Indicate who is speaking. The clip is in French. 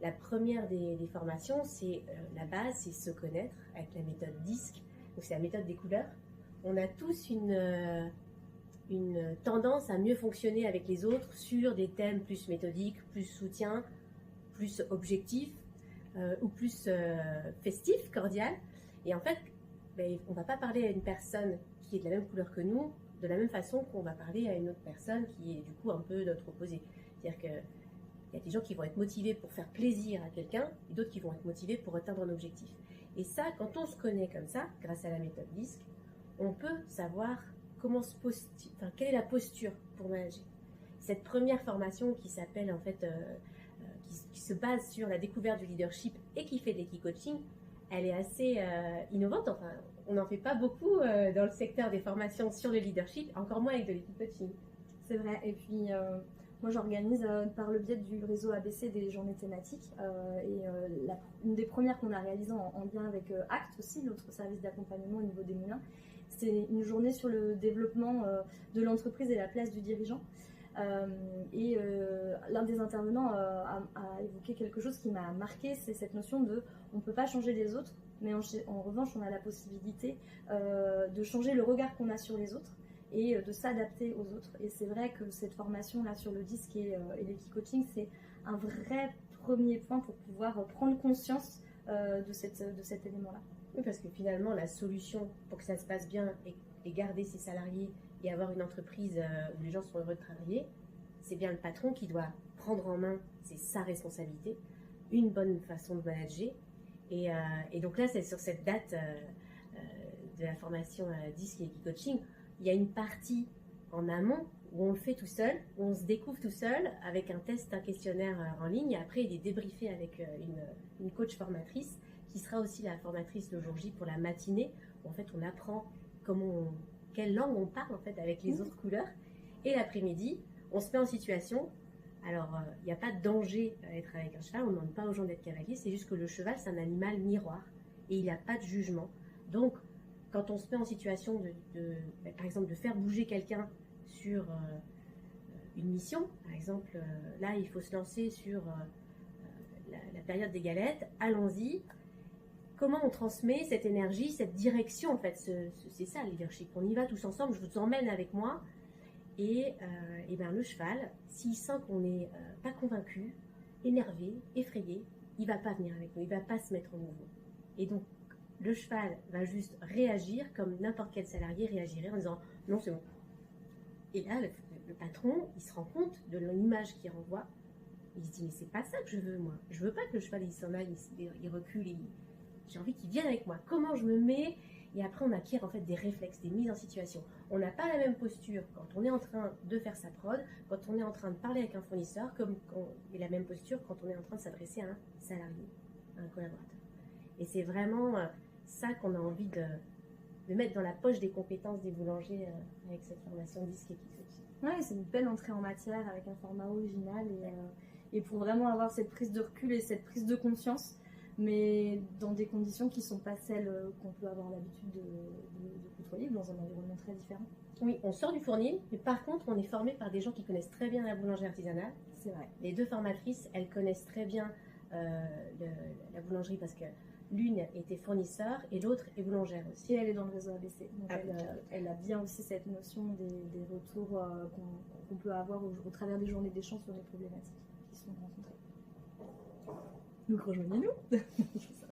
Speaker 1: La première des formations, c'est la base, c'est se connaître avec la méthode DISC. Donc c'est la méthode des couleurs. On a tous une tendance à mieux fonctionner avec les autres sur des thèmes plus méthodiques, plus soutien, plus objectifs ou plus festifs, cordial. Et en fait, on ne va pas parler à une personne qui est de la même couleur que nous de la même façon qu'on va parler à une autre personne qui est du coup un peu notre opposé. C'est-à-dire qu'il y a des gens qui vont être motivés pour faire plaisir à quelqu'un et d'autres qui vont être motivés pour atteindre un objectif. Et ça, quand on se connaît comme ça, grâce à la méthode DISC, on peut savoir quelle est la posture pour manager. Cette première formation qui s'appelle en fait, qui se base sur la découverte du leadership et qui fait de l'équicoaching, elle est assez innovante. Enfin, on n'en fait pas beaucoup dans le secteur des formations sur le leadership, encore moins avec de l'équicoaching.
Speaker 2: C'est vrai. Et puis, moi, j'organise par le biais du réseau ABC des journées thématiques. Une des premières qu'on a réalisées en lien avec ACT aussi, notre service d'accompagnement au niveau des moulins, c'est une journée sur le développement de l'entreprise et la place du dirigeant. L'un des intervenants a évoqué quelque chose qui m'a marqué, c'est cette notion de on ne peut pas changer les autres, mais en revanche on a la possibilité de changer le regard qu'on a sur les autres et de s'adapter aux autres. Et c'est vrai que cette formation là sur le DISC et l'équicoaching, c'est un vrai premier point pour pouvoir prendre conscience de cet élément-là.
Speaker 1: Oui, parce que finalement la solution pour que ça se passe bien et garder ses salariés et avoir une entreprise où les gens sont heureux de travailler, c'est bien le patron qui doit prendre en main, c'est sa responsabilité, une bonne façon de manager. Et donc là, c'est sur cette date de la formation DISC et Equicoaching, il y a une partie en amont où on le fait tout seul, où on se découvre tout seul avec un test, un questionnaire en ligne. Et après, il est débriefé avec une coach formatrice qui sera aussi la formatrice le jour J pour la matinée, où en fait on apprend quelle langue on parle en fait avec les autres couleurs. Et l'après-midi, on se met en situation. Alors, il n'y a pas de danger à être avec un cheval, on ne demande pas aux gens d'être cavaliers, c'est juste que le cheval, c'est un animal miroir et il n'a pas de jugement. Donc, quand on se met en situation par exemple, de faire bouger quelqu'un sur une mission, par exemple, là, il faut se lancer sur la période des galettes, allons-y. Comment on transmet cette énergie, cette direction, en fait, c'est ça le leadership. On y va tous ensemble, je vous emmène avec moi. Et bien le cheval, s'il sent qu'on n'est pas convaincu, énervé, effrayé, il ne va pas venir avec nous, il ne va pas se mettre en mouvement. Et donc, le cheval va juste réagir comme n'importe quel salarié réagirait en disant « non, c'est bon ». Et là, le patron, il se rend compte de l'image qu'il renvoie. Il se dit « mais c'est pas ça que je veux, moi. Je veux pas que le cheval, il s'en aille, il recule, j'ai envie qu'il vienne avec moi. Comment je me mets ?» Et après, on acquiert en fait des réflexes, des mises en situation. On n'a pas la même posture quand on est en train de faire sa prod, quand on est en train de parler avec un fournisseur, et la même posture quand on est en train de s'adresser à un salarié, à un collaborateur. Et c'est vraiment ça qu'on a envie de mettre dans la poche des compétences des boulangers avec cette formation DISC et Equicoaching.
Speaker 2: Oui, c'est une belle entrée en matière avec un format original et pour vraiment avoir cette prise de recul et cette prise de conscience, mais dans des conditions qui ne sont pas celles qu'on peut avoir l'habitude de côtoyer, dans un environnement très différent.
Speaker 1: Oui, on sort du fournil, mais par contre, on est formé par des gens qui connaissent très bien la boulangerie artisanale.
Speaker 2: C'est vrai.
Speaker 1: Les deux formatrices, elles connaissent très bien la boulangerie parce que l'une était fournisseur et l'autre est boulangère aussi.
Speaker 2: Et elle est dans le réseau ABC. Donc elle a bien aussi cette notion des retours qu'on peut avoir au travers des journées d'échange sur les problématiques qui sont rencontrées. Donc rejoignez-nous.